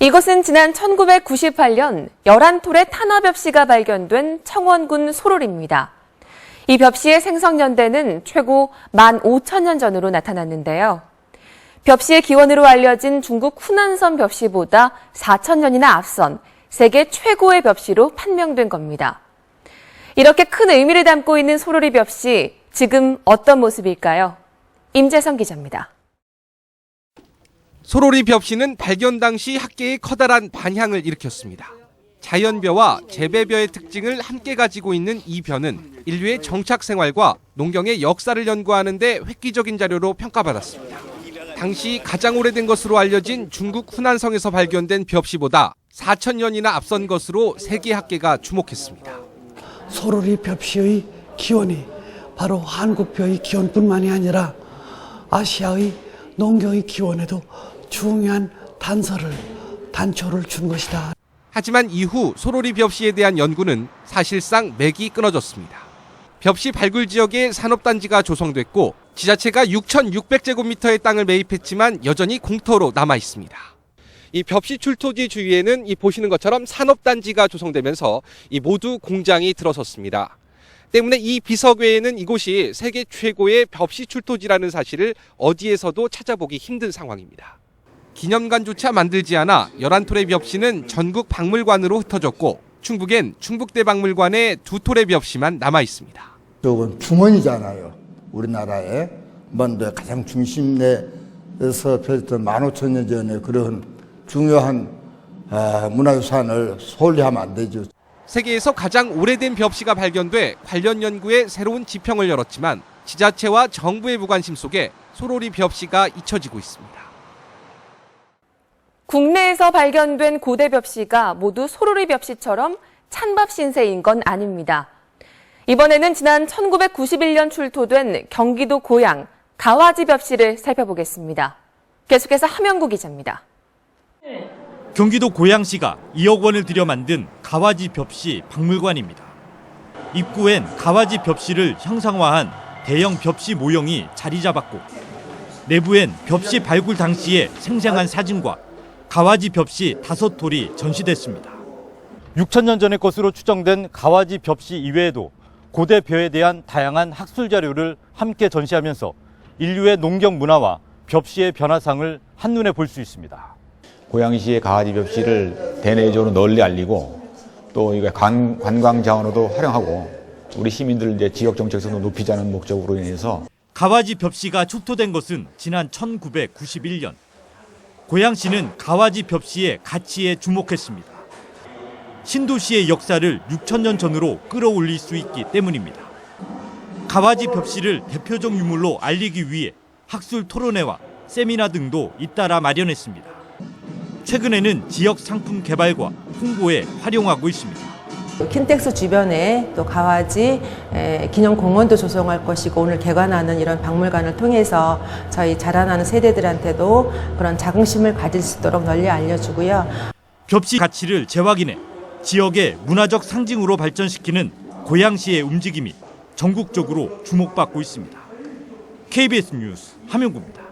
이곳은 지난 1998년 11톨의 탄화벽시가 발견된 청원군 소롤입니다. 이 벽시의 생성연대는 최고 15,000년 전으로 나타났는데요. 벽시의 기원으로 알려진 중국 후난선 벽시보다 4,000년이나 앞선 세계 최고의 벽시로 판명된 겁니다. 이렇게 큰 의미를 담고 있는 소롤이 벽시, 지금 어떤 모습일까요? 임재성 기자입니다. 소롤이 벽시는 발견 당시 학계에 커다란 반향을 일으켰습니다. 자연벼와 재배벼의 특징을 함께 가지고 있는 이 벼는 인류의 정착 생활과 농경의 역사를 연구하는 데 획기적인 자료로 평가받았습니다. 당시 가장 오래된 것으로 알려진 중국 후난성에서 발견된 벽시보다 4,000년이나 앞선 것으로 세계 학계가 주목했습니다. 소롤이 벽시의 기원이 바로 한국벼의 기원뿐만이 아니라 아시아의 농경의 기원에도 중요한 단초를 준 것이다. 하지만 이후 소롤이 벽시에 대한 연구는 사실상 맥이 끊어졌습니다. 벽시 발굴 지역에 산업단지가 조성됐고 지자체가 6,600제곱미터의 땅을 매입했지만 여전히 공터로 남아 있습니다. 이 벽시 출토지 주위에는 이 보시는 것처럼 산업단지가 조성되면서 이 모두 공장이 들어섰습니다. 때문에 이 비석외에는 이곳이 세계 최고의 벽시 출토지라는 사실을 어디에서도 찾아보기 힘든 상황입니다. 기념관조차 만들지 않아 11톨의 벽시는 전국 박물관으로 흩어졌고 충북엔 충북대박물관에 2톨의 벽시만 남아 있습니다. 이건 중원이잖아요. 우리나라의 먼저 가장 중심내에서 펼쳤던 15,000년 전에 그런 중요한 문화유산을 소홀히하면 안 되죠. 세계에서 가장 오래된 벽시가 발견돼 관련 연구에 새로운 지평을 열었지만 지자체와 정부의 무관심 속에 소롤이 벽시가 잊혀지고 있습니다. 국내에서 발견된 고대 벽시가 모두 소롤이 벽시처럼 찬밥 신세인 건 아닙니다. 이번에는 지난 1991년 출토된 경기도 고양 가와지 벽시를 살펴보겠습니다. 계속해서 함영구 기자입니다. 경기도 고양시가 2억 원을 들여 만든 가와지 벽시 박물관입니다. 입구엔 가와지 벽시를 형상화한 대형 벽시 모형이 자리 잡았고 내부엔 벽시 발굴 당시의 생생한 사진과 가와지 벽시 5톨이 전시됐습니다. 6,000년 전의 것으로 추정된 가와지 벽시 이외에도 고대 벼에 대한 다양한 학술 자료를 함께 전시하면서 인류의 농경 문화와 벽시의 변화상을 한눈에 볼 수 있습니다. 고양시의 가와지 벽시를 대내적으로 널리 알리고 또 이거 관광 자원으로도 활용하고 우리 시민들 이제 지역 정체성도 높이자는 목적으로 인해서 가와지 벽시가 출토된 것은 지난 1991년. 고양시는 가와지 벽시의 가치에 주목했습니다. 신도시의 역사를 6,000년 전으로 끌어올릴 수 있기 때문입니다. 가와지 벽시를 대표적 유물로 알리기 위해 학술 토론회와 세미나 등도 잇따라 마련했습니다. 최근에는 지역 상품 개발과 홍보에 활용하고 있습니다. 킨텍스 주변에 또 가와지 기념공원도 조성할 것이고 오늘 개관하는 이런 박물관을 통해서 저희 자라나는 세대들한테도 그런 자긍심을 가질 수 있도록 널리 알려주고요. 벽시 가치를 재확인해 지역의 문화적 상징으로 발전시키는 고양시의 움직임이 전국적으로 주목받고 있습니다. KBS 뉴스 함영구입니다.